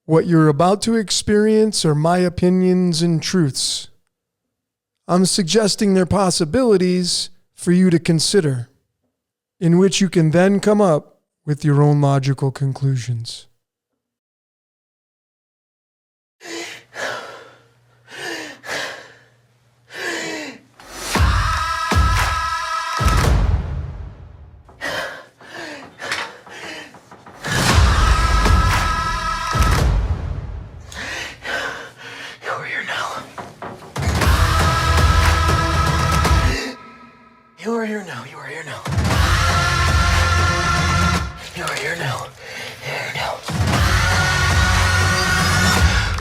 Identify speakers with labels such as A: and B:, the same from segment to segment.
A: What you're about to experience are my opinions and truths. I'm suggesting they're possibilities for you to consider, in which you can then come up with your own logical conclusions.
B: You are here now. You are here now. You are here now. Here now.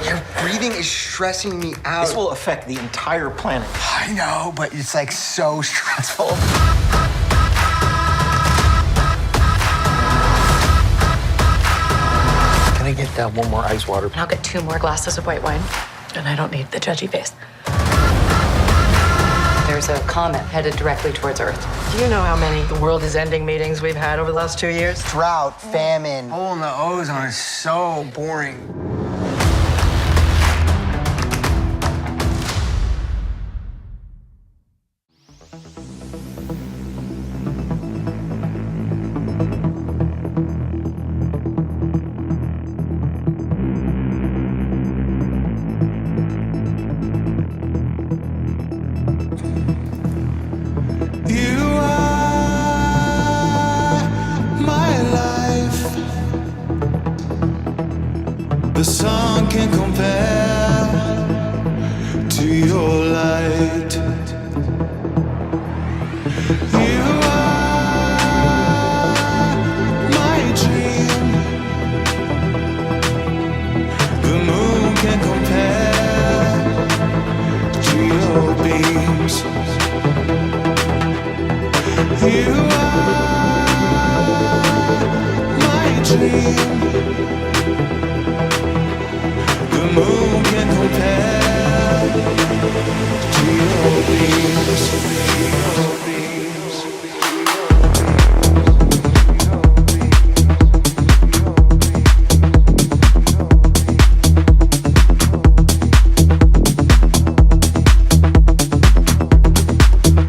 B: Your breathing is stressing me out.
C: This will affect the entire planet.
B: I know, but it's like so stressful.
C: Can I get that one more ice water?
D: I'll get 2 more glasses of white wine. And I don't need the judgy face. There's a comet headed directly towards Earth.
E: Do you know how many the world is ending meetings we've had over the last 2 years?
B: Drought, famine, hole in the ozone is so boring.
F: The sun can compare to your light. You are my dream. The moon can compare to your beams. You are my dream. The moon can compare to your beams.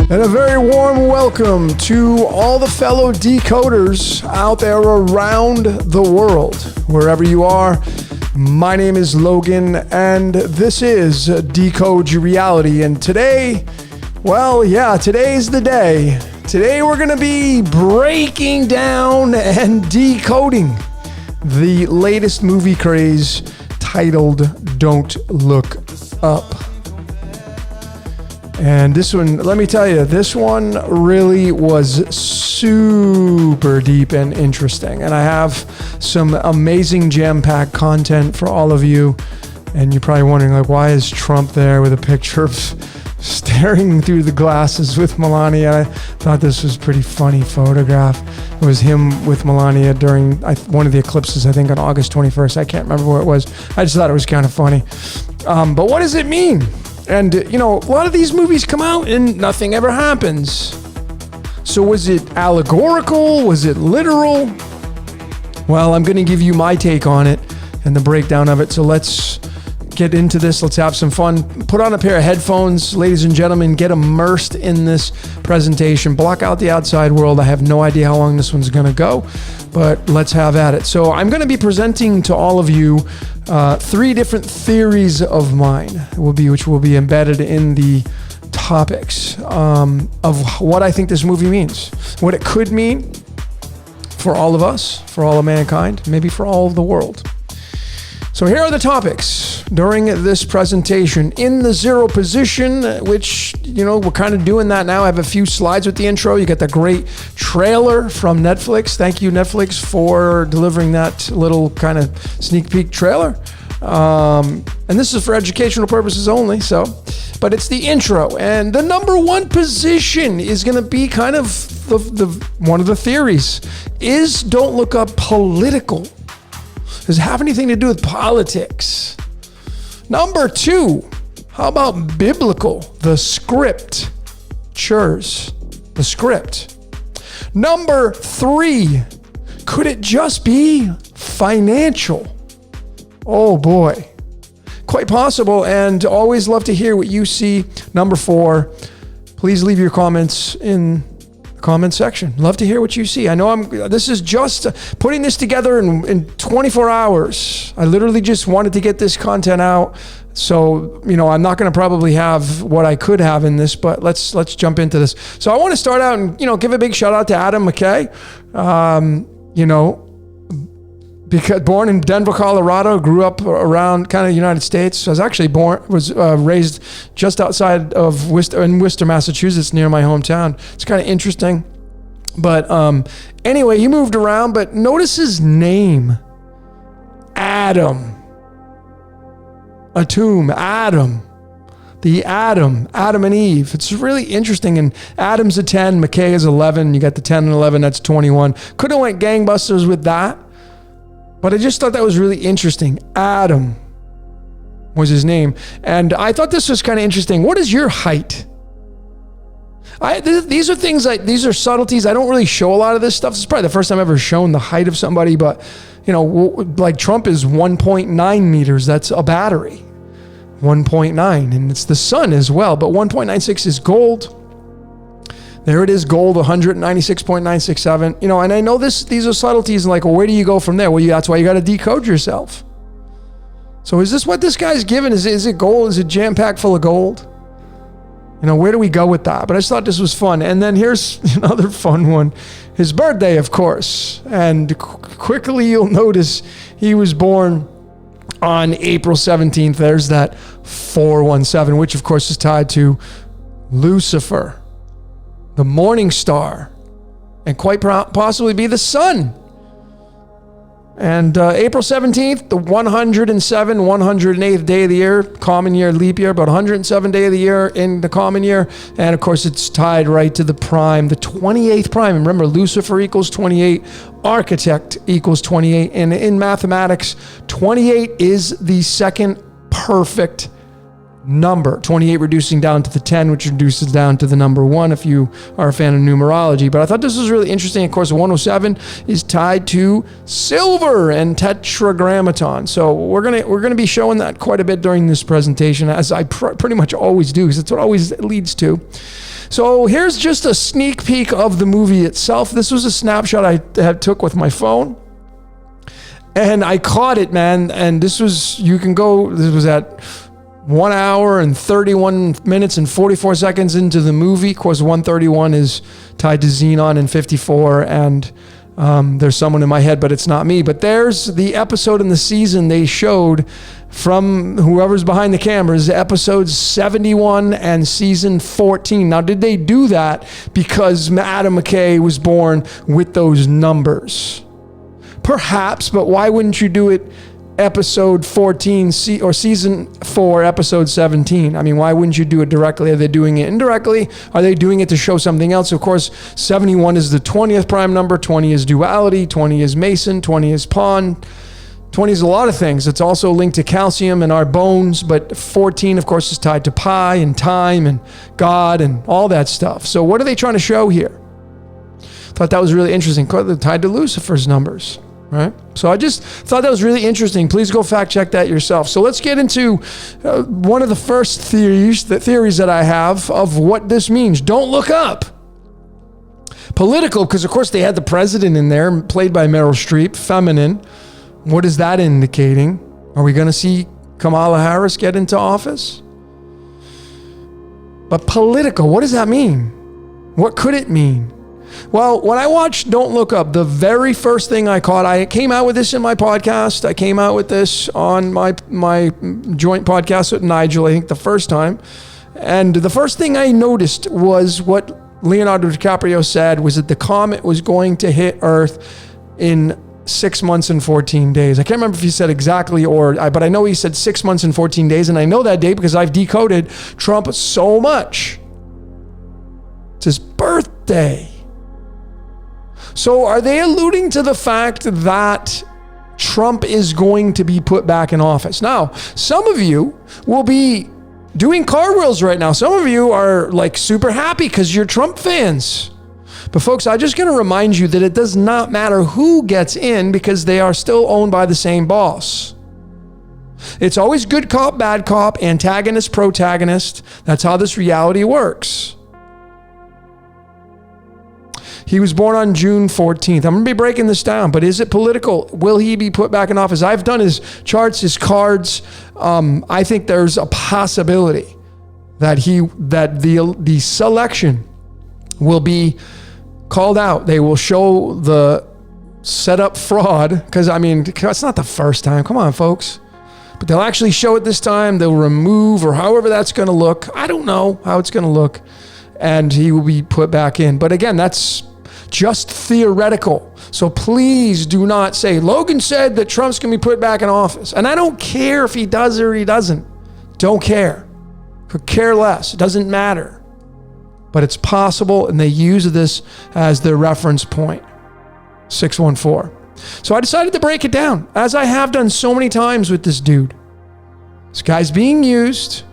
A: And a very warm welcome to all the fellow decoders out there around the world, wherever you are. My name is Logan, and this is Decode Your Reality. And today, today's the day. Today we're going to be breaking down and decoding the latest movie craze titled Don't Look Up. And this one, let me tell you, this one really was super deep and interesting. And I have some amazing jam-packed content for all of you. And you're probably wondering, like, why is Trump there with a picture of staring through the glasses with Melania? I thought this was a pretty funny photograph. It was him with Melania during one of the eclipses, I think on August 21st. I can't remember where it was. I just thought it was kind of funny. But what does it mean? And, you know, a lot of these movies come out and nothing ever happens. So was it allegorical? Was it literal? Well, I'm going to give you my take on it and the breakdown of it. So let's get into this. Let's have some fun. Put on a pair of headphones, ladies and gentlemen. Get immersed in this presentation. Block out the outside world. I have no idea how long this one's going to go, but let's have at it. So I'm going to be presenting to all of you 3 different theories of mine, which will be embedded in the topics of what I think this movie means, what it could mean for all of us, for all of mankind, maybe for all of the world. So here are the topics during this presentation. In the zero position, which, you know, we're kind of doing that now. I have a few slides with the intro. You get the great trailer from Netflix. Thank you, Netflix, for delivering that little kind of sneak peek trailer. And this is for educational purposes only, but it's the intro. And the number 1 position is going to be kind of the one of the theories. Is Don't Look Up political? Does it have anything to do with politics? Number 2, how about biblical? The script. Churs. The script. Number 3, could it just be financial? Oh boy. Quite possible, and always love to hear what you see. Number 4, please leave your comments in the comment section. Love to hear what you see. I know this is just putting this together in 24 hours. I literally just wanted to get this content out. So, I'm not going to probably have what I could have in this, but let's jump into this. So I want to start out and, give a big shout out to Adam McKay. Because born in Denver, Colorado, grew up around kind of the United States. I was actually raised just outside of Worcester, Massachusetts, near my hometown. It's kind of interesting. But anyway, he moved around, but notice his name. Adam. Atum, Adam. The Adam and Eve. It's really interesting. And Adam's a 10, McKay is 11. You got the 10 and 11, that's 21. Could have went gangbusters with that. But I just thought that was really interesting. Adam was his name. And I thought this was kind of interesting. What is your height? These are things these are subtleties. I don't really show a lot of this stuff. This is probably the first time I've ever shown the height of somebody. But, like Trump is 1.9 meters. That's a battery. 1.9. And it's the sun as well. But 1.96 is gold. There it is, gold, 196.967. And I know these are subtleties, and where do you go from there? Well, that's why you got to decode yourself. So is this what this guy's given? Is it gold? Is it jam-packed full of gold? Where do we go with that? But I just thought this was fun. And then here's another fun one. His birthday, of course. And quickly you'll notice he was born on April 17th. There's that 417, which of course is tied to Lucifer, the morning star, and quite possibly be the sun. And April 17th, the 108th day of the year, common year, leap year, about 107 day of the year in the common year. And of course, it's tied right to the prime, the 28th prime. And remember, Lucifer equals 28, architect equals 28. And in mathematics, 28 is the second perfect number. 28 reducing down to the 10, which reduces down to the number 1 if you are a fan of numerology. But I thought this was really interesting. Of course, 107 is tied to silver and tetragrammaton. So we're gonna be showing that quite a bit during this presentation, as I pretty much always do, because that's what always leads to. So here's just a sneak peek of the movie itself. This was a snapshot I took with my phone. And I caught it, man. And this was at 1 hour and 31 minutes and 44 seconds into the movie. Of course, 131 is tied to Xenon and 54, and there's someone in my head, but it's not me. But there's the episode in the season they showed from whoever's behind the cameras, episodes 71 and season 14. Now, did they do that because Adam McKay was born with those numbers? Perhaps, but why wouldn't you do it episode 14 or season 4, episode 17? I mean, why wouldn't you do it directly? Are they doing it indirectly? Are they doing it to show something else? Of course, 71 is the 20th prime number, 20 is duality, 20 is Mason, 20 is pawn, 20 is a lot of things. It's also linked to calcium in our bones, but 14, of course, is tied to pi and time and God and all that stuff. So what are they trying to show here? Thought that was really interesting. Tied to Lucifer's numbers. Right? So I just thought that was really interesting. Please go fact check that yourself. So let's get into one of the first theories that I have of what this means. Don't look up. Political, because of course they had the president in there, played by Meryl Streep, feminine. What is that indicating? Are we going to see Kamala Harris get into office? But political, what does that mean? What could it mean? Well, when I watched Don't Look Up, the very first thing I caught, I came out with this in my podcast. I came out with this on my joint podcast with Nigel, I think the first time. And the first thing I noticed was what Leonardo DiCaprio said was that the comet was going to hit Earth in 6 months and 14 days. I can't remember if he said exactly but I know he said 6 months and 14 days. And I know that date because I've decoded Trump so much. It's his birthday. So are they alluding to the fact that Trump is going to be put back in office? Now, some of you will be doing cartwheels right now. Some of you are super happy because you're Trump fans. But folks, I'm just going to remind you that it does not matter who gets in because they are still owned by the same boss. It's always good cop, bad cop, antagonist, protagonist. That's how this reality works. He was born on June 14th. I'm going to be breaking this down, but is it political? Will he be put back in office? I've done his charts, his cards. I think there's a possibility that the selection will be called out. They will show the setup fraud, because it's not the first time. Come on, folks. But they'll actually show it this time. They'll remove, or however that's going to look. I don't know how it's going to look. And he will be put back in. But again, that's just theoretical. So please do not say, Logan said that Trump's going to be put back in office. And I don't care if he does or he doesn't. Don't care. Could care less. It doesn't matter. But it's possible, and they use this as their reference point. 614. So I decided to break it down, as I have done so many times with this dude. This guy's being used.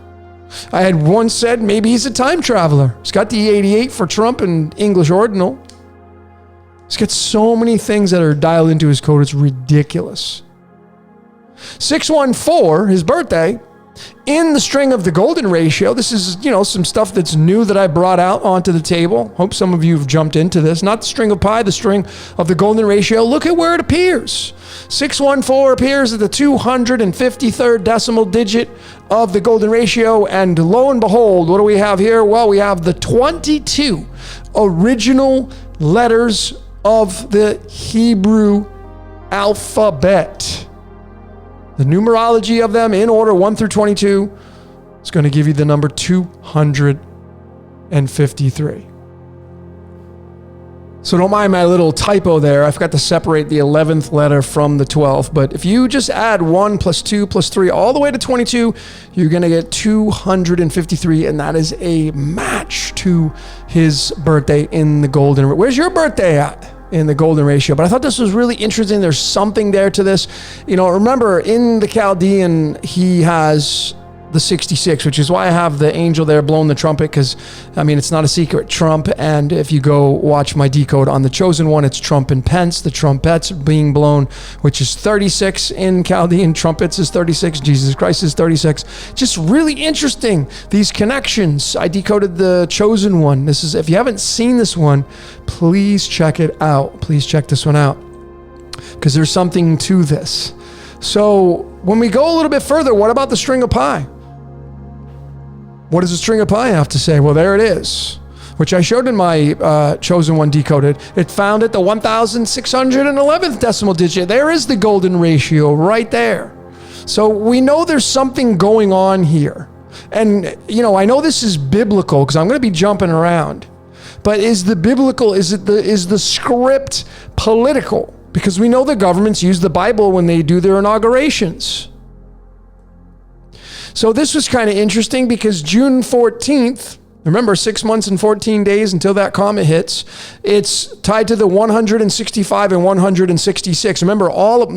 A: I had once said maybe he's a time traveler. He's got the 88 for Trump and English ordinal. He's got so many things that are dialed into his code. It's ridiculous. 614, his birthday, in the string of the golden ratio. This is, some stuff that's new that I brought out onto the table. Hope some of you have jumped into this. Not the string of pi, the string of the golden ratio. Look at where it appears. 614 appears at the 253rd decimal digit of the golden ratio. And lo and behold, what do we have here? Well, we have the 22 original letters of the Hebrew alphabet. The numerology of them in order 1 through 22 is going to give you the number 253. So don't mind my little typo there. I forgot to separate the 11th letter from the 12th. But if you just add 1 plus 2 plus 3 all the way to 22, you're going to get 253. And that is a match to his birthday in the golden. Where's your birthday at? In the golden ratio. But I thought this was really interesting. There's something there to this. Remember, in the Chaldean, he has the 66, which is why I have the angel there blowing the trumpet, because it's not a secret. Trump, and if you go watch my decode on the chosen one, it's Trump and Pence, the trumpets being blown, which is 36 in Chaldean. Trumpets is 36. Jesus Christ is 36. Just really interesting, these connections. I decoded the chosen one. This is, if you haven't seen this one, please check it out. Please check this one out, because there's something to this. So when we go a little bit further, what about the string of pi? What does the string of pi have to say? Well, there it is, which I showed in my chosen one decoded. It found at the 1,611th decimal digit. There is the golden ratio right there. So we know there's something going on here. And, I know this is biblical because I'm going to be jumping around. But is the script political? Because we know the governments use the Bible when they do their inaugurations. So this was kind of interesting because June 14th, remember 6 months and 14 days until that comet hits, it's tied to the 165 and 166. Remember,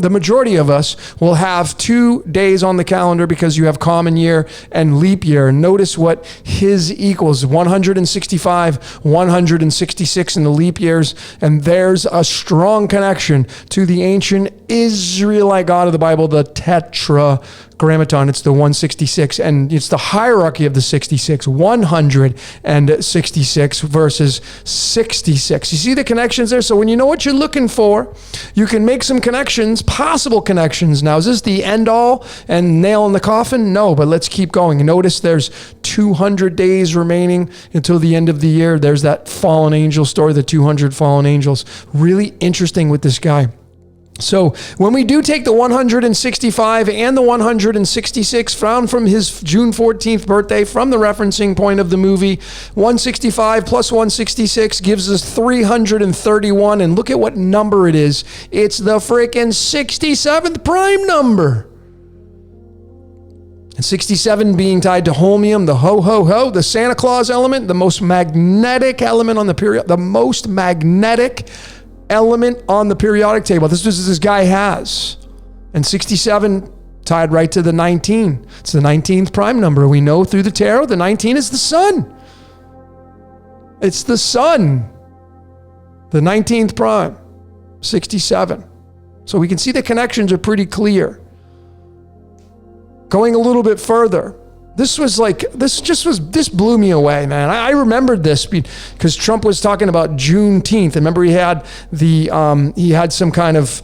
A: the majority of us will have 2 days on the calendar because you have common year and leap year. Notice what his equals, 165, 166 in the leap years. And there's a strong connection to the ancient Israelite God of the Bible, the Tetragrammaton. It's the 166, and it's the hierarchy of the 66, 166 versus 66. You see the connections there? So when you know what you're looking for, you can make some connections, possible connections. Now, is this the end all and nail in the coffin? No, but let's keep going. Notice there's 200 days remaining until the end of the year. There's that fallen angel story, the 200 fallen angels. Really interesting with this guy. So when we do take the 165 and the 166 found from his June 14th birthday from the referencing point of the movie, 165 plus 166 gives us 331. And look at what number it is. It's the freaking 67th prime number. And 67 being tied to holmium, the ho, the Santa Claus element, the most magnetic element on the period, the most magnetic element on the periodic table. This is this guy has. And 67 tied right to the 19. It's the 19th prime number. We know through the tarot, the 19 is the sun. It's the sun. The 19th prime, 67. So we can see the connections are pretty clear. Going a little bit further, this blew me away, man. I remembered this because Trump was talking about Juneteenth. Remember, he had some kind of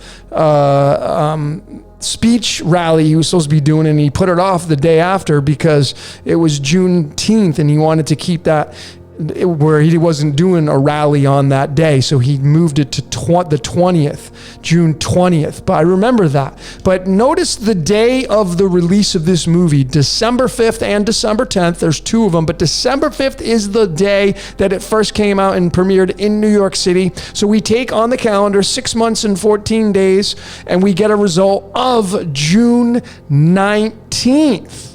A: speech rally he was supposed to be doing, and he put it off the day after because it was Juneteenth, and he wanted to keep that where he wasn't doing a rally on that day. So he moved it to the 20th, June 20th. But I remember that. But notice the day of the release of this movie, December 5th and December 10th. There's two of them, but December 5th is the day that it first came out and premiered in New York City. So we take on the calendar 6 months and 14 days, and we get a result of June 19th.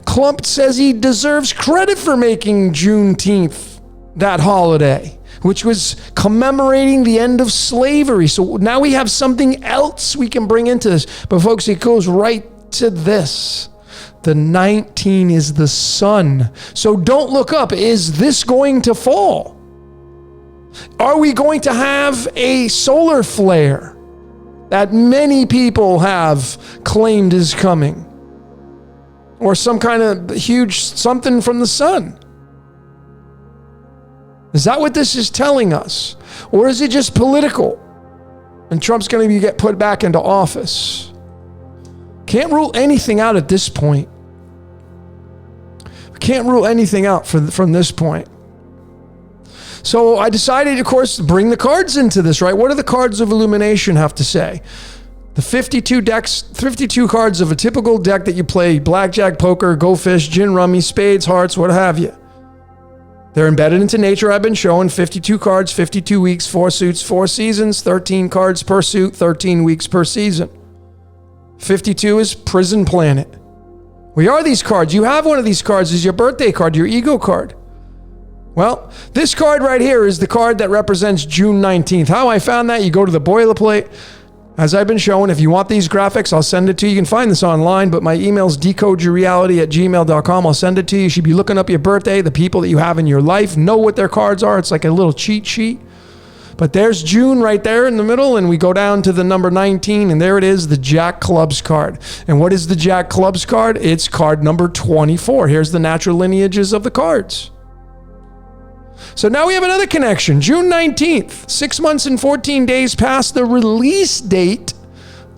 A: Klump says he deserves credit for making Juneteenth that holiday, which was commemorating the end of slavery. So now we have something else we can bring into this. But folks, it goes right to this. The 19 is the sun. So don't look up. Is this going to fall? Are we going to have a solar flare that many people have claimed is coming? Or some kind of huge something from the sun? Is that what this is telling us? Or is it just political? And Trump's going to get put back into office? Can't rule anything out at this point. Can't rule anything out from this point. So I decided, of course, to bring the cards into this, right? What do the cards of Illumination have to say? The 52 cards of a typical deck that you play blackjack, poker, go fish, gin rummy, spades, hearts, what have you. They're embedded into nature. I've been showing 52 cards, 52 weeks, 4 suits, 4 seasons, 13 cards per suit, 13 weeks per season. 52 is prison planet. We are these cards. You have one of these cards as your birthday card, your ego card. Well, this card right here is the card that represents June 19th. How I found that, you go to the boilerplate. As I've been showing, if you want these graphics, I'll send it to you. You can find this online, but my email is decodeyourreality@gmail.com. I'll send it to you. You should be looking up your birthday, the people that you have in your life, know what their cards are. It's like a little cheat sheet. But there's June right there in the middle, and we go down to the number 19, and there it is, the Jack Clubs card. And what is the Jack Clubs card? It's card number 24. Here's the natural lineages of the cards. So now we have another connection. June 19th, 6 months and 14 days past the release date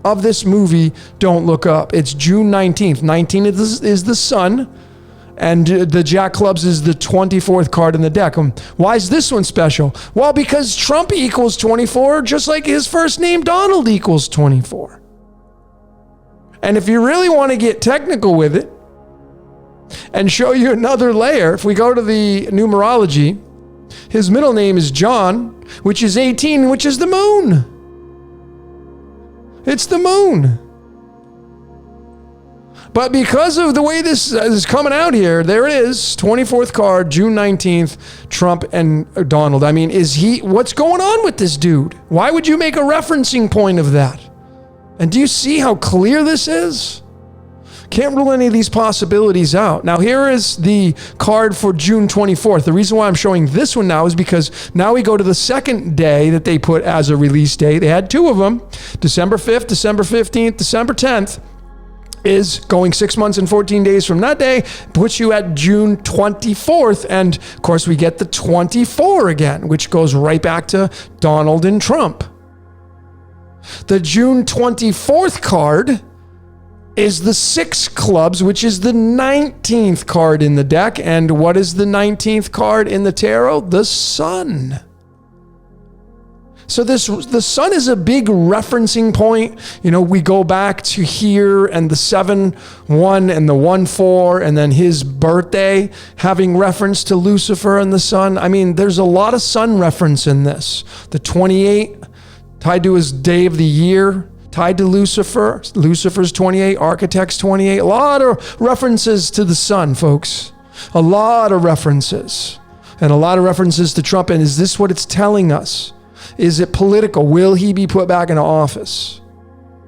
A: of this movie, Don't Look Up. It's June 19th. 19 is the sun, and the Jack Clubs is the 24th card in the deck. Why is this one special? Well, because Trump equals 24, just like his first name, Donald, equals 24. And if you really want to get technical with it and show you another layer, if we go to the numerology, his middle name is John, which is 18, which is the moon. It's the moon. But because of the way this is coming out here, there it is, 24th card, June 19th, Trump and Donald. I mean, what's going on with this dude? Why would you make a referencing point of that? And do you see how clear this is? Can't rule any of these possibilities out. Now, here is the card for June 24th. The reason why I'm showing this one now is because now we go to the second day that they put as a release date. They had 2 of them, December 5th, December 15th, December 10th. Is going 6 months and 14 days from that day, puts you at June 24th. And of course, we get the 24 again, which goes right back to Donald and Trump. The June 24th card is the 6 clubs, which is the 19th card in the deck. And what is the 19th card in the tarot? The sun. So the sun is a big referencing point. You know, we go back to here and the 7-1 and the 1-4 and then his birthday having reference to Lucifer and the sun. I mean, there's a lot of sun reference in this. The 28 tied to his day of the year, tied to Lucifer. Lucifer's 28, Architect's 28. A lot of references to the sun, folks. A lot of references. And a lot of references to Trump. And is this what it's telling us? Is it political? Will he be put back into office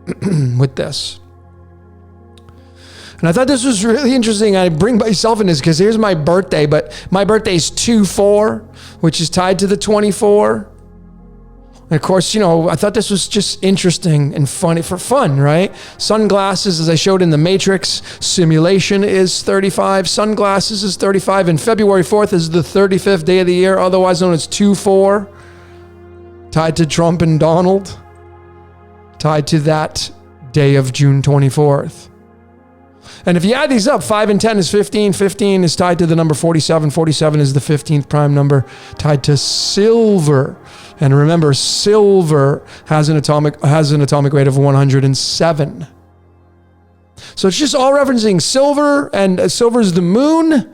A: with this? And I thought this was really interesting. I bring myself in this because here's my birthday, but my birthday is 2-4, which is tied to the 24. And of course, I thought this was just interesting and funny for fun, right? Sunglasses, as I showed in the Matrix, simulation is 35. Sunglasses is 35. And February 4th is the 35th day of the year, otherwise known as 2-4, tied to Trump and Donald, tied to that day of June 24th. And if you add these up, 5 and 10 is 15. 15 is tied to the number 47. 47 is the 15th prime number, tied to silver. And remember, silver has an atomic weight of 107. So it's just all referencing silver, and silver is the moon,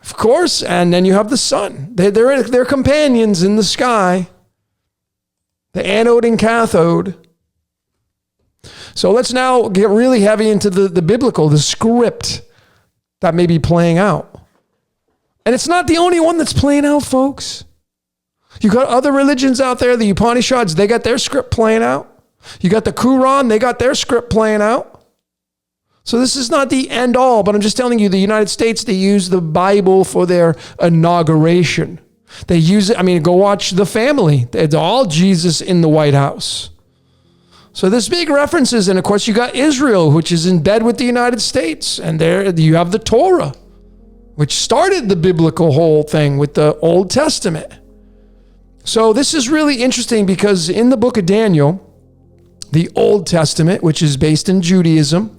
A: of course, and then you have the sun. They're companions in the sky, the anode and cathode. So let's now get really heavy into the biblical, the script that may be playing out. And it's not the only one that's playing out, folks. You got other religions out there, the Upanishads, they got their script playing out. You got the Quran, they got their script playing out. So this is not the end all, but I'm just telling you, the United States, they use the Bible for their inauguration. They use it, go watch The Family. It's all Jesus in the White House. So there's big references, and of course you got Israel, which is in bed with the United States, and there you have the Torah, which started the biblical whole thing with the Old Testament. So this is really interesting because in the book of Daniel, the Old Testament, which is based in Judaism,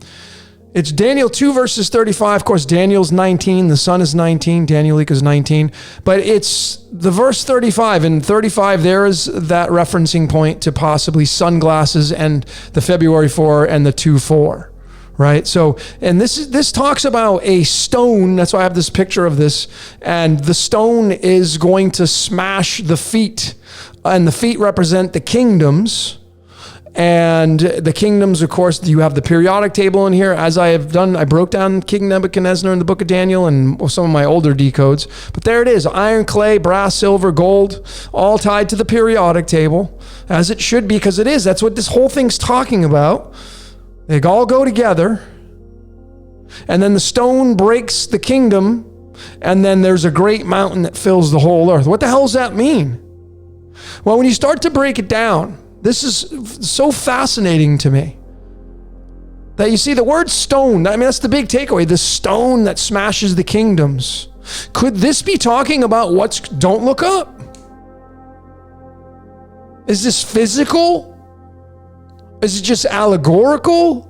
A: it's Daniel 2 verses 35. Of course, Daniel's 19, the sun is 19, Daniel equals 19. But it's the verse 35. And 35, there is that referencing point to possibly sunglasses and the February 4 and the 2-4. Right? So, and this talks about a stone. That's why I have this picture of this. And the stone is going to smash the feet. And the feet represent the kingdoms. And the kingdoms, of course, you have the periodic table in here. As I have done, I broke down King Nebuchadnezzar in the book of Daniel and some of my older decodes. But there it is. Iron, clay, brass, silver, gold, all tied to the periodic table. As it should be, because it is. That's what this whole thing's talking about. They all go together, and then the stone breaks the kingdom, and then there's a great mountain that fills the whole earth. What the hell does that mean? Well, when you start to break it down, this is so fascinating to me. That you see the word stone, that's the big takeaway, the stone that smashes the kingdoms. Could this be talking about don't look up? Is this physical? Is it just allegorical?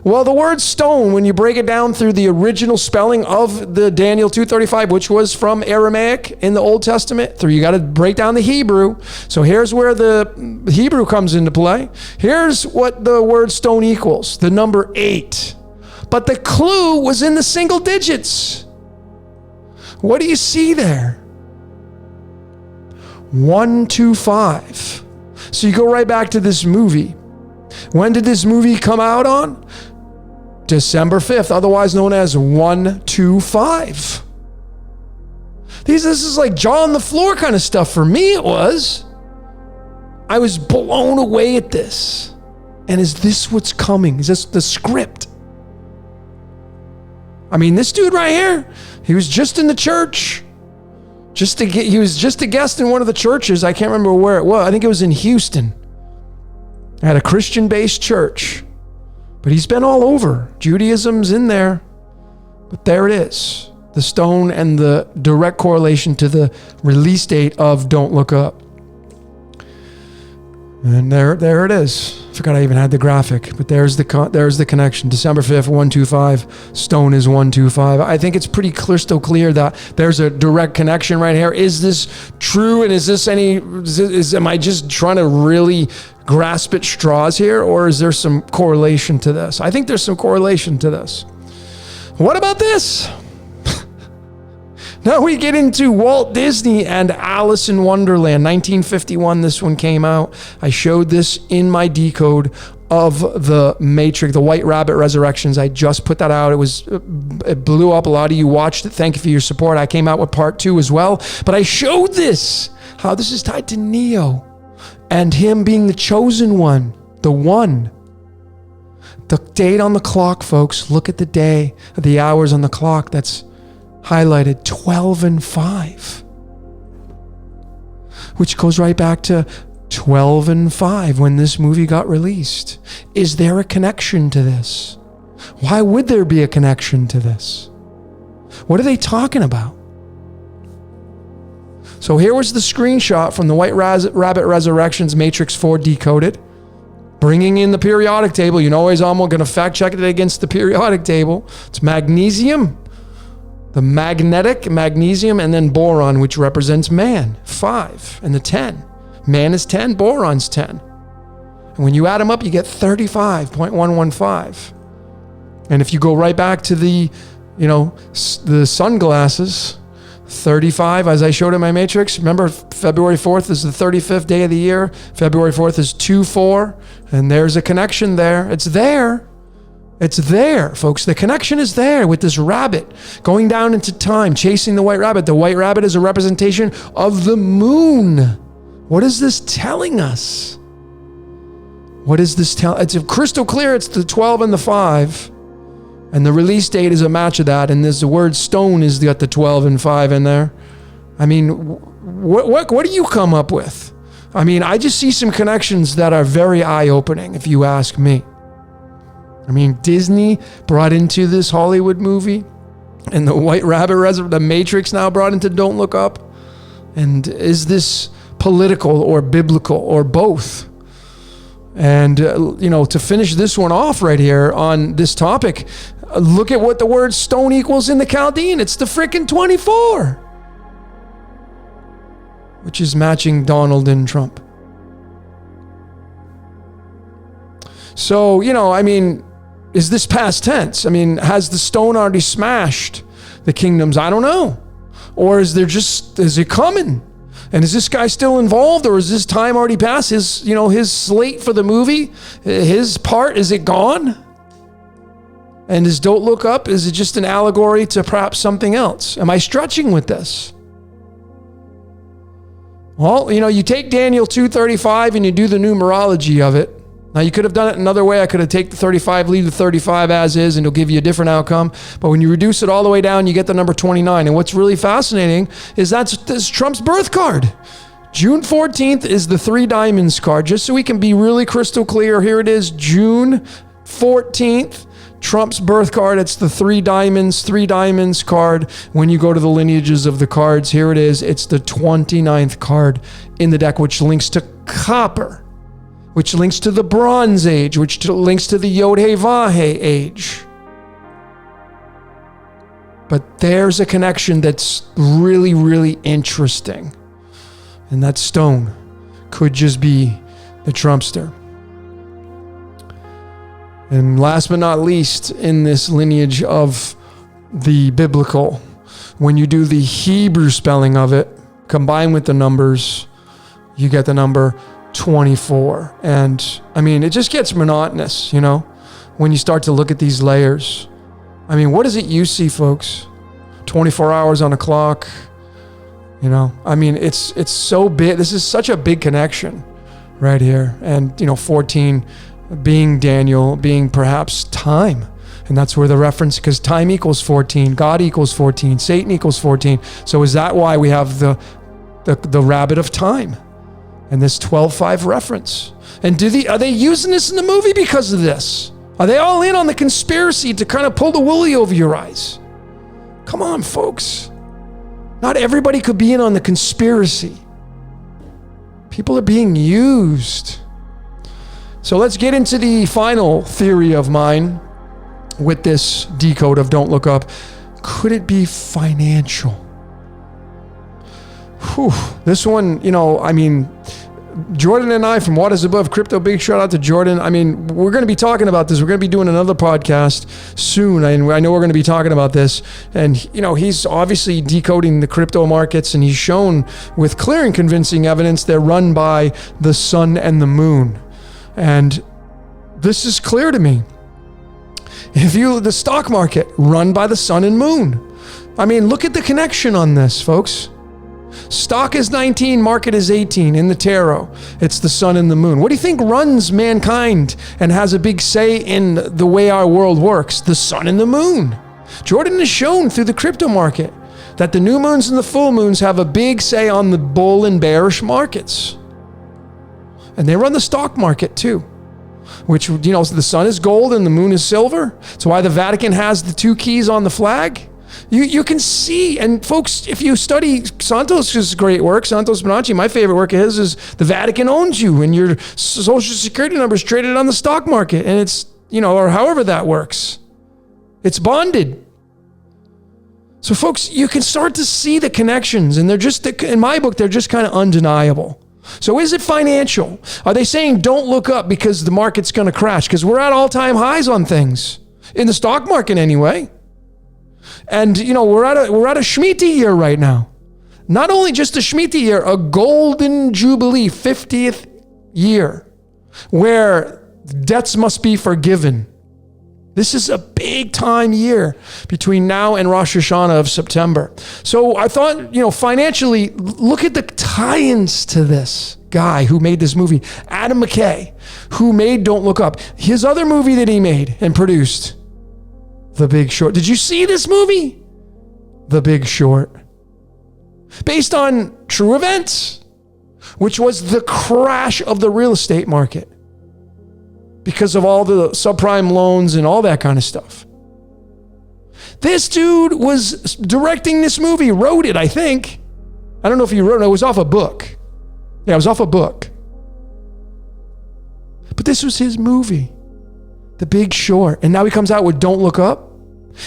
A: Well, the word stone, when you break it down through the original spelling of the Daniel 2:35, which was from Aramaic in the Old Testament, you got to break down the Hebrew. So here's where the Hebrew comes into play. Here's what the word stone equals, the number 8. But the clue was in the single digits. What do you see there? 125. So you go right back to this movie. When did this movie come out on? December 5th, otherwise known as 125. This is like jaw on the floor kind of stuff for me. It was. I was blown away at this. And is this what's coming? Is this the script? This dude right here, he was just in the church. He was just a guest in one of the churches. I can't remember where it was. I think it was in Houston. At a Christian-based church. But he's been all over. Judaism's in there. But there it is. The stone and the direct correlation to the release date of Don't Look Up. And there it is. I forgot I even had the graphic, but there's the connection. December 5th, 125. Stone is 125. I think it's pretty crystal clear that there's a direct connection right here. Is this true? And is this am I just trying to really grasp at straws here? Or is there some correlation to this? I think there's some correlation to this. What about this? Now we get into Walt Disney and Alice in Wonderland. 1951, this one came out. I showed this in my decode of the Matrix, the White Rabbit Resurrections. I just put that out. It blew up. A lot of you watched it. Thank you for your support. I came out with part 2 as well. But I showed this, how this is tied to Neo and him being the chosen one, the one. The date on the clock, folks. Look at the day, the hours on the clock. That's highlighted 12 and 5. which goes right back to 12 and 5 when this movie got released. Is there a connection to this? Why would there be a connection to this? What are they talking about? So here was the screenshot from the White Rabbit Resurrections Matrix 4 Decoded, bringing in the periodic table. You know, always I'm going to fact check it against the periodic table. It's magnesium, the magnetic magnesium, and then boron, which represents man, 5, and the 10. Man is 10, boron's 10. And when you add them up, you get 35.115. And if you go right back to the, the sunglasses, 35, as I showed in my matrix. Remember, February 4th is the 35th day of the year. February 4th is 2-4, and there's a connection there. It's there. It's there, folks. The connection is there with this rabbit going down into time, chasing the white rabbit. The white rabbit is a representation of the moon. What is this telling us? What is this telling? It's crystal clear. It's the 12 and the 5. And the release date is a match of that. And there's the word stone is got the 12 and 5 in there. I mean, what do you come up with? I mean, I just see some connections that are very eye-opening, if you ask me. I mean, Disney brought into this Hollywood movie, and the White Rabbit the Matrix now brought into Don't Look Up. And is this political or biblical or both? And, to finish this one off right here on this topic, look at what the word stone equals in the Chaldean. It's the frickin' 24, which is matching Donald and Trump. So, is this past tense? I mean, has the stone already smashed the kingdoms? I don't know. Or is it coming? And is this guy still involved, or is this time already past? His slate for the movie, his part, is it gone? And is Don't Look Up, is it just an allegory to perhaps something else? Am I stretching with this? Well, you take Daniel 2:35 and you do the numerology of it. Now, you could have done it another way. I could have taken the 35, leave the 35 as is, and it'll give you a different outcome. But when you reduce it all the way down, you get the number 29. And what's really fascinating is that's Trump's birth card. June 14th is the 3 diamonds card. Just so we can be really crystal clear, here it is, June 14th, Trump's birth card. It's the 3 diamonds card. When you go to the lineages of the cards, here it is. It's the 29th card in the deck, which links to copper, which links to the Bronze Age, which links to the Yod-Heh-Vah-Heh age. But there's a connection that's really, really interesting. And that stone could just be the Trumpster. And last but not least, in this lineage of the biblical, when you do the Hebrew spelling of it, combined with the numbers, you get the number 24. And it just gets monotonous, when you start to look at these layers. What is it you see, folks? 24 hours on a clock, it's so big. This is such a big connection right here. And, 14 being Daniel, being perhaps time. And that's where the reference, because time equals 14, God equals 14, Satan equals 14. So is that why we have the rabbit of time? And this 12:5 reference. And are they using this in the movie because of this? Are they all in on the conspiracy to kind of pull the woolly over your eyes? Come on, folks. Not everybody could be in on the conspiracy. People are being used. So let's get into the final theory of mine with this decode of Don't Look Up. Could it be financial? Whew. This one, Jordan and I from What Is Above Crypto, big shout out to Jordan. We're going to be talking about this. We're going to be doing another podcast soon. And I know we're going to be talking about this. And, he's obviously decoding the crypto markets, and he's shown with clear and convincing evidence they're run by the sun and the moon. And this is clear to me. The stock market run by the sun and moon. Look at the connection on this, folks. Stock is 19, market is 18 in the tarot. It's the sun and the moon. What do you think runs mankind and has a big say in the way our world works? The sun and the moon. Jordan has shown through the crypto market that the new moons and the full moons have a big say on the bull and bearish markets. And they run the stock market too, which, you know, the sun is gold and the moon is silver. It's why the Vatican has the two keys on the flag. You can see, and folks, if you study Santos' great work, Santos Bonacci, my favorite work of his is the Vatican owns you and your social security number is traded on the stock market. And it's, you know, or however that works. It's bonded. So folks, you can start to see the connections, and they're just, in my book, they're just kind of undeniable. So is it financial? Are they saying don't look up because the market's going to crash? Because we're at all-time highs on things, in the stock market anyway. And, you know, we're at a Shemitah year right now. Not only just a Shemitah year, a golden jubilee, 50th year, where debts must be forgiven. This is a big time year between now and Rosh Hashanah of September. So I thought, you know, financially, look at the tie-ins to this guy who made this movie, Adam McKay, who made Don't Look Up. His other movie that he made and produced, The Big Short. Did you see this movie? The Big Short. Based on true events, which was the crash of the real estate market because of all the subprime loans and all that kind of stuff. This dude was directing this movie, wrote it, I think. I don't know if he wrote it. It was off a book. Yeah, it was off a book. But this was his movie, The Big Short. And now he comes out with Don't Look Up.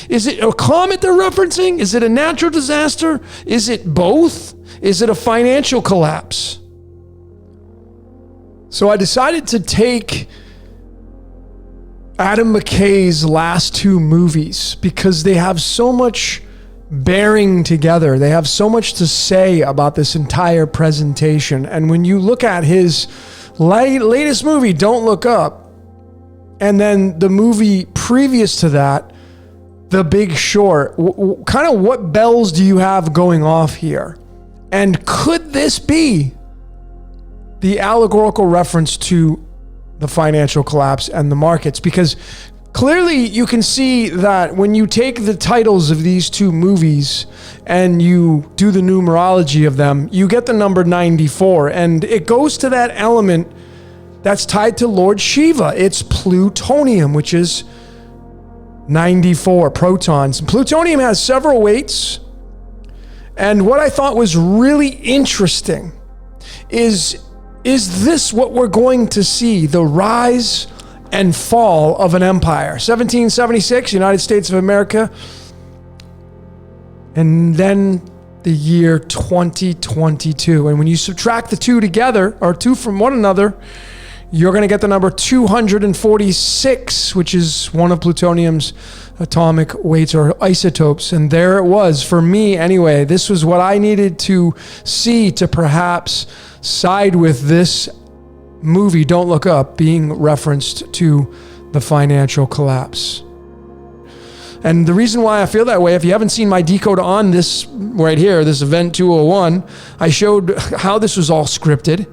A: Is it a comet they're referencing? Is it a natural disaster? Is it both? Is it a financial collapse? So I decided to take Adam McKay's last two movies because they have so much bearing together. They have so much to say about this entire presentation. And when you look at his latest movie, Don't Look Up, and then the movie previous to that, The Big Short, kind of what bells do you have going off here? And could this be the allegorical reference to the financial collapse and the markets? Because clearly you can see that when you take the titles of these two movies and you do the numerology of them, you get the number 94. And it goes to that element that's tied to Lord Shiva. It's plutonium, which is 94 protons. Plutonium has several weights. And what I thought was really interesting is this what we're going to see? The rise and fall of an empire. 1776, United States of America. And then the year 2022. And when you subtract the two together, or two from one another, you're going to get the number 246, which is one of plutonium's atomic weights or isotopes. And there it was for me anyway. This was what I needed to see to perhaps side with this movie, Don't Look Up, being referenced to the financial collapse. And the reason why I feel that way, if you haven't seen my decode on this right here, this Event 201, I showed how this was all scripted.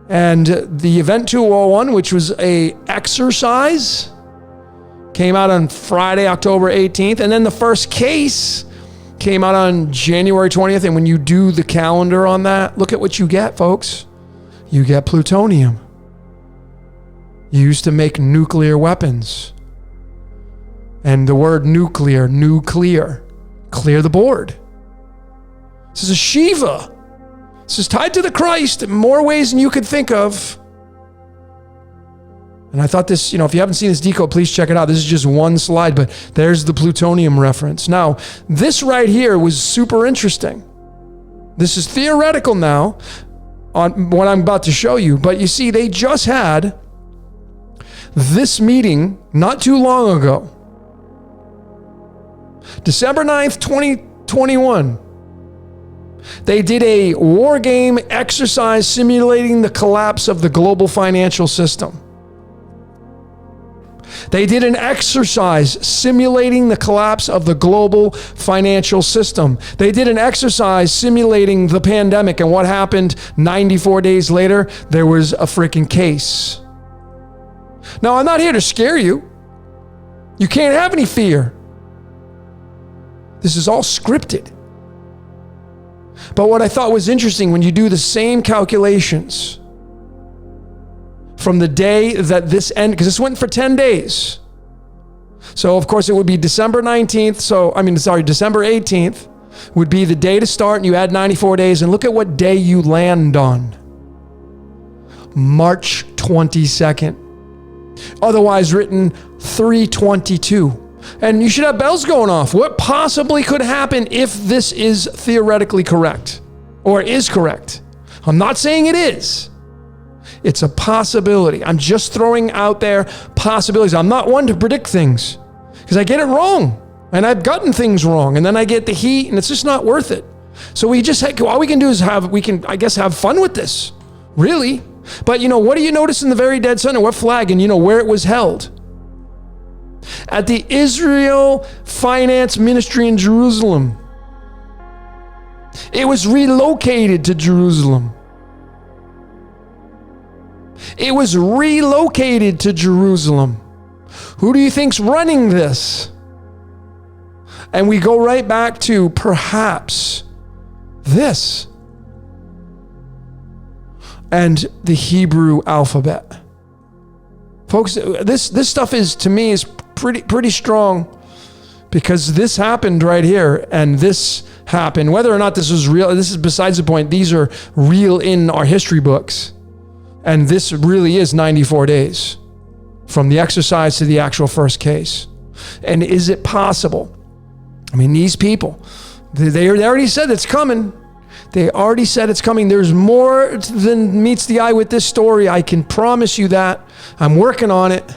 A: And the Event 201, which was a exercise, came out on Friday, October 18th. And then the first case came out on January 20th. And when you do the calendar on that, look at what you get, folks. You get plutonium used to make nuclear weapons. And the word nuclear, clear the board. This is a Shiva. This is tied to the Christ in more ways than you could think of. And I thought this, if you haven't seen this decode, please check it out. This is just one slide, but there's the plutonium reference. Now, this right here was super interesting. This is theoretical now on what I'm about to show you, but you see, they just had this meeting not too long ago. December 9th, 2021. They did a war game exercise simulating the collapse of the global financial system. They did an exercise simulating the collapse of the global financial system. They did an exercise simulating the pandemic, and what happened 94 days later? There was a freaking case. Now, I'm not here to scare you. You can't have any fear. This is all scripted. But what I thought was interesting, when you do the same calculations from the day that this ended, because this went for 10 days. So of course it would be December 19th. December 18th would be the day to start, and you add 94 days, and look at what day you land on. March 22nd. Otherwise written 3/22. And you should have bells going off. What possibly could happen if this is theoretically correct or is correct? I'm not saying it is. It's a possibility. I'm just throwing out there possibilities. I'm not one to predict things because I get it wrong, and I've gotten things wrong, and then I get the heat, and it's just not worth it. So all we can do is have fun with this, really. But what do you notice in the very dead center? What flag? And where it was held? At the Israel Finance Ministry in Jerusalem. It was relocated to Jerusalem. It was relocated to Jerusalem. Who do you think's running this? And we go right back to perhaps this. And the Hebrew alphabet. Folks, this stuff is, to me, is pretty strong, because this happened right here, and this happened. Whether or not this was real, this is besides the point. These are real in our history books. And this really is 94 days from the exercise to the actual first case. And is it possible? I mean, these people, they already said it's coming. They already said it's coming. There's more than meets the eye with this story. I can promise you that. I'm working on it.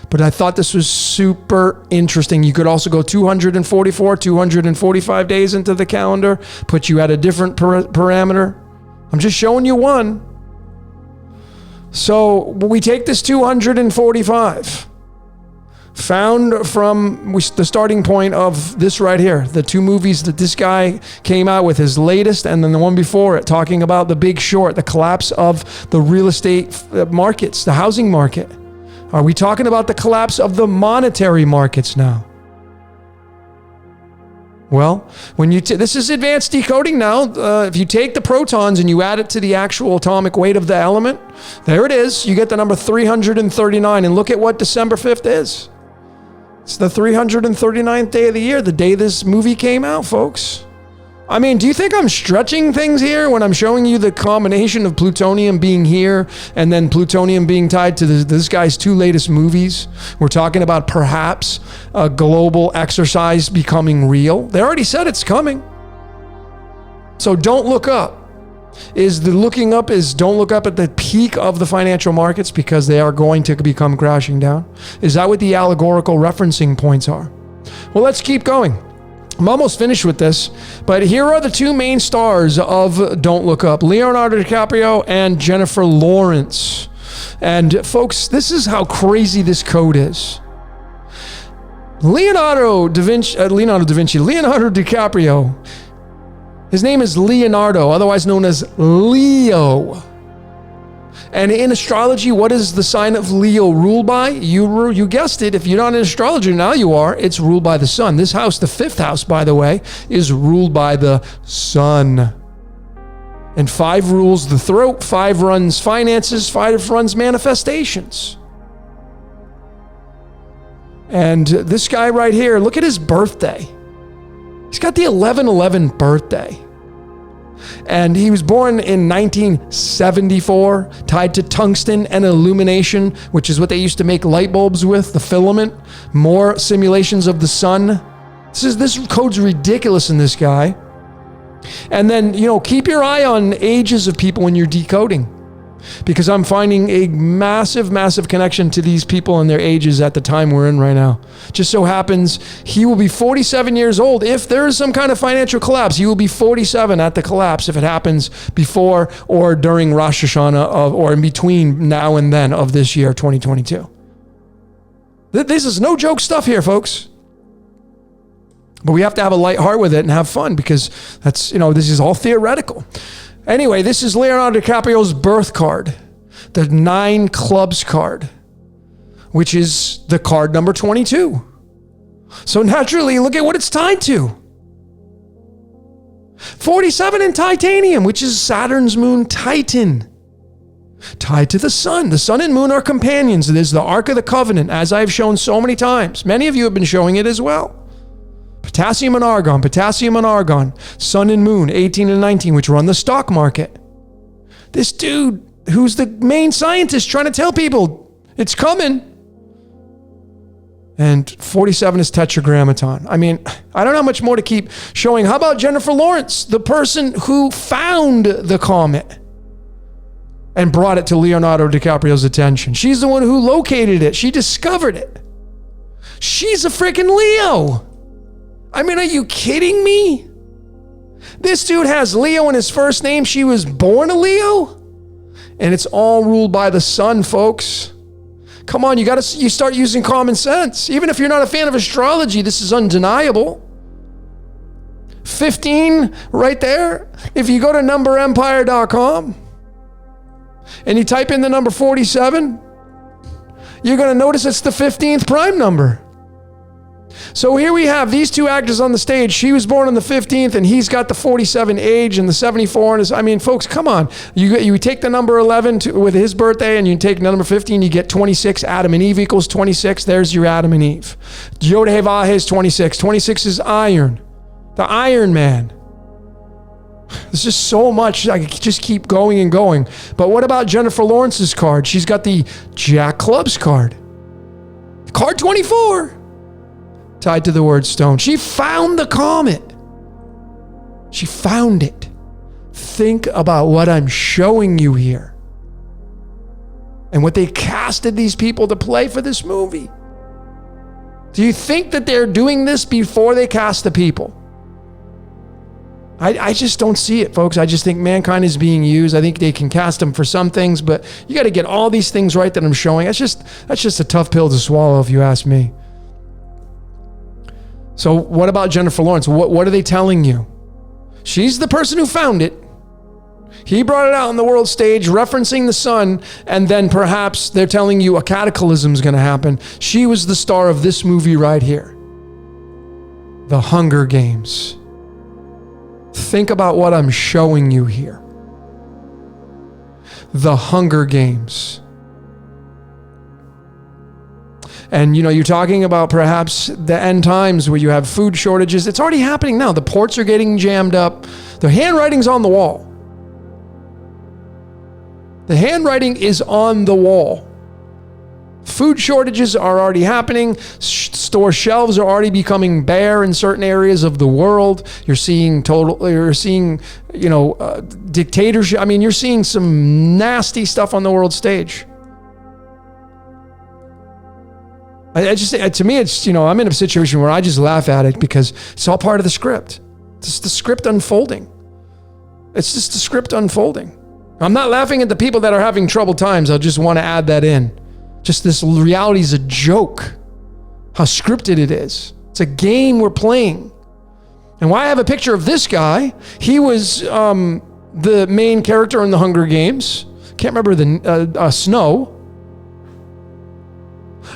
A: But I thought this was super interesting. You could also go 244, 245 days into the calendar, put you at a different parameter. I'm just showing you one. So we take this 245, found from the starting point of this right here, the two movies that this guy came out with, his latest and then the one before it, talking about the Big Short, the collapse of the real estate markets, the housing market. Are we talking about the collapse of the monetary markets now? Well, when this is advanced decoding now. If you take the protons and you add it to the actual atomic weight of the element, there it is. You get the number 339. And look at what December 5th is. It's the 339th day of the year, the day this movie came out, folks. I mean, do you think I'm stretching things here when I'm showing you the combination of plutonium being here and then plutonium being tied to this guy's two latest movies? We're talking about perhaps a global exercise becoming real. They already said it's coming. So don't look up. Don't look up at the peak of the financial markets, because they are going to become crashing down. Is that what the allegorical referencing points are? Well, let's keep going. I'm almost finished with this, but here are the two main stars of Don't Look Up: Leonardo DiCaprio and Jennifer Lawrence. And folks, this is how crazy this code is. Leonardo DiCaprio, his name is Leonardo, otherwise known as Leo. And in astrology, what is the sign of Leo ruled by? You guessed it. If you're not an astrologer, now you are. It's ruled by the sun. This house, the fifth house, by the way, is ruled by the sun. And 5 rules the throat, 5 runs finances, 5 runs manifestations. And this guy right here, look at his birthday. He's got the 11/11 birthday. And he was born in 1974, tied to tungsten and illumination, which is what they used to make light bulbs with, the filament. More simulations of the sun. This code's ridiculous in this guy. And then, keep your eye on ages of people when you're decoding, because I'm finding a massive, massive connection to these people and their ages at the time we're in right now. Just so happens he will be 47 years old. If there is some kind of financial collapse, he will be 47 at the collapse if it happens before or during Rosh Hashanah or in between now and then of this year, 2022. This is no joke stuff here, folks. But we have to have a light heart with it and have fun, because that's, this is all theoretical. Anyway, this is Leonardo DiCaprio's birth card, the 9 clubs card, which is the card number 22. So naturally, look at what it's tied to. 47 in titanium, which is Saturn's moon Titan. Tied to the sun. The sun and moon are companions. It is the Ark of the Covenant, as I've shown so many times. Many of you have been showing it as well. Potassium and argon, sun and moon, 18 and 19, which run the stock market. This dude, who's the main scientist trying to tell people it's coming. And 47 is tetragrammaton. I mean, I don't know how much more to keep showing. How about Jennifer Lawrence, the person who found the comet and brought it to Leonardo DiCaprio's attention? She's the one who located it. She discovered it. She's a freaking Leo. I mean, are you kidding me? This dude has Leo in his first name. She was born a Leo. And it's all ruled by the sun, folks. Come on, you start using common sense. Even if you're not a fan of astrology, this is undeniable. 15 right there. If you go to numberempire.com and you type in the number 47, you're going to notice it's the 15th prime number. So here we have these two actors on the stage. She was born on the 15th and he's got the 47 age and the 74. I mean, folks, come on. You take the number 11 with his birthday and you take number 15, you get 26. Adam and Eve equals 26. There's your Adam and Eve. Yod-Heh-Vah is 26. 26 is iron. The Iron Man. There's just so much. I could just keep going and going. But what about Jennifer Lawrence's card? She's got the Jack Clubs card. Card 24. Tied to the word stone. She found the comet. She found it. Think about what I'm showing you here. And what they casted these people to play for this movie. Do you think that they're doing this before they cast the people? I just don't see it, folks. I just think mankind is being used. I think they can cast them for some things, but you got to get all these things right that I'm showing. That's just a tough pill to swallow, if you ask me. So what about Jennifer Lawrence? What are they telling you? She's the person who found it. He brought it out on the world stage, referencing the sun, and then perhaps they're telling you a cataclysm is going to happen. She was the star of this movie right here. The Hunger Games. Think about what I'm showing you here. The Hunger Games. And, you're talking about perhaps the end times where you have food shortages. It's already happening now. The ports are getting jammed up. The handwriting's on the wall. The handwriting is on the wall. Food shortages are already happening. Store shelves are already becoming bare in certain areas of the world. You're seeing dictatorship. I mean, you're seeing some nasty stuff on the world stage. To me, it's, I'm in a situation where I just laugh at it because it's all part of the script. It's the script unfolding. It's just the script unfolding. I'm not laughing at the people that are having troubled times. I just want to add that in. Just this reality is a joke. How scripted it is. It's a game we're playing. And why I have a picture of this guy, he was the main character in the Hunger Games. Can't remember the Snow.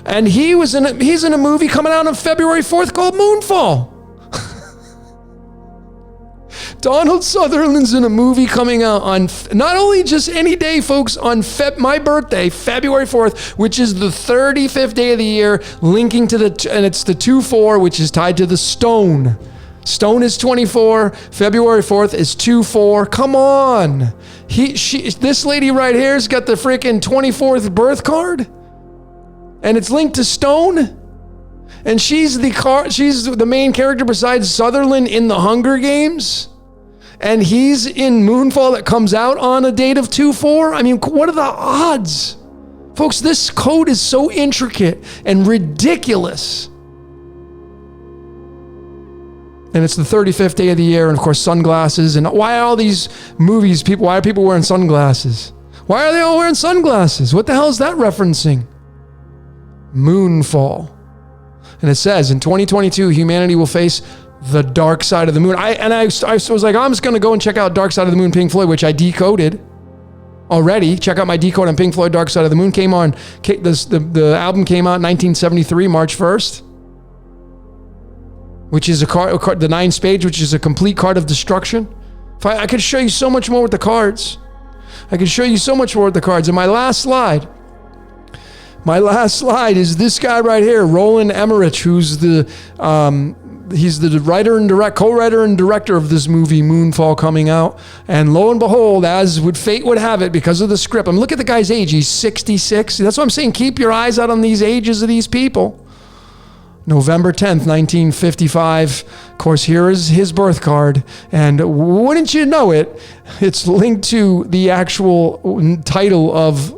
A: And he's in a movie coming out on February 4th called Moonfall. Donald Sutherland's in a movie coming out on not only just any day, folks, on my birthday, February 4th, which is the 35th day of the year, linking to and it's the 2-4, which is tied to the stone. Stone is 24. February 4th is 2-4. Come on. This lady right here has got the freaking 24th birth card. And it's linked to stone. And she's the main character besides Sutherland in the Hunger Games. And he's in Moonfall that comes out on a date of 2-4. I mean, what are the odds? Folks, this code is so intricate and ridiculous. And it's the 35th day of the year, and of course, sunglasses. And why are all these movies, why are people wearing sunglasses? Why are they all wearing sunglasses? What the hell is that referencing? Moonfall. And it says, in 2022, humanity will face the dark side of the moon. I was like, I'm just going to go and check out Dark Side of the Moon, Pink Floyd, which I decoded already. Check out my decode on Pink Floyd, Dark Side of the Moon. The album came out in 1973, March 1st. which is a card, the 9 spades, which is a complete card of destruction. I could show you so much more with the cards. I could show you so much more with the cards. And my last slide is this guy right here, Roland Emmerich, who's he's the writer and co-writer and director of this movie, Moonfall, coming out. And lo and behold, as fate would have it, because of the script, look at the guy's age. He's 66. That's what I'm saying. Keep your eyes out on these ages of these people. November 10th, 1955. Of course, here is his birth card. And wouldn't you know it, it's linked to the actual title of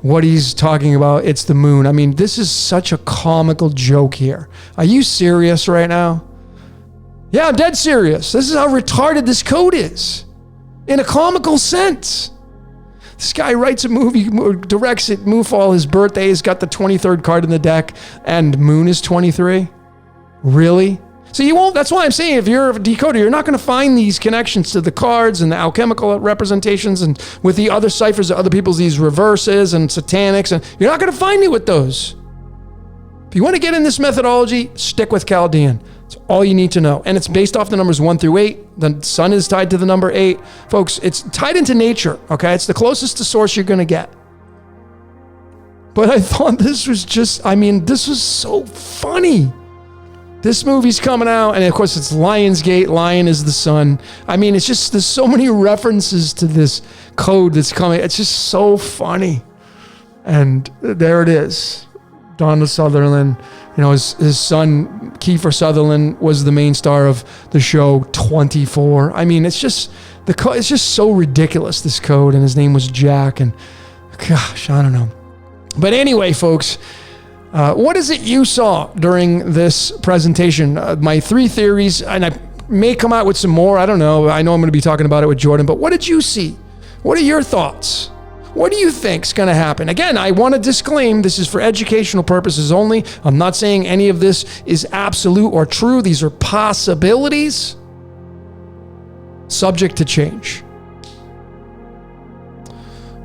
A: what he's talking about. It's the moon. I mean, this is such a comical joke here. Are you serious right now? Yeah, I'm dead serious. This is how retarded this code is, in a comical sense. This guy writes a movie, directs it, Moonfall, his birthday, has got the 23rd card in the deck, and moon is 23? Really? So you won't, that's why I'm saying, if you're a decoder, you're not going to find these connections to the cards and the alchemical representations and with the other ciphers of other people's, these reverses and satanics, and you're not going to find it with those. If you want to get in this methodology, stick with Chaldean. It's all you need to know. And it's based off the numbers 1 through 8. The sun is tied to the number 8. Folks, it's tied into nature, okay? It's the closest to source you're going to get. But I thought this was this was so funny. This movie's coming out, and of course it's Lionsgate. Lion is the sun. I mean, it's just, there's so many references to this code that's coming. It's just so funny. And there it is. Donald Sutherland, his son, Kiefer Sutherland, was the main star of the show 24. I mean, it's just so ridiculous, this code, and his name was Jack, and gosh, I don't know. But anyway, folks, what is it you saw during this presentation? My 3 theories, and I may come out with some more. I don't know. I know I'm going to be talking about it with Jordan, but what did you see? What are your thoughts? What do you think's going to happen? Again, I want to disclaim this is for educational purposes only. I'm not saying any of this is absolute or true. These are possibilities subject to change.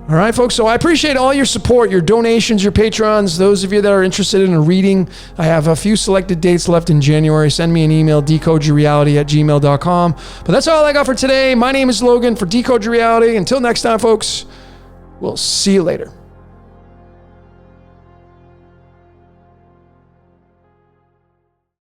A: All right, folks. So I appreciate all your support, your donations, your patrons, those of you that are interested in a reading. I have a few selected dates left in January. Send me an email, decodeyourreality@gmail.com. But that's all I got for today. My name is Logan for Decode Your Reality. Until next time, folks, we'll see you later.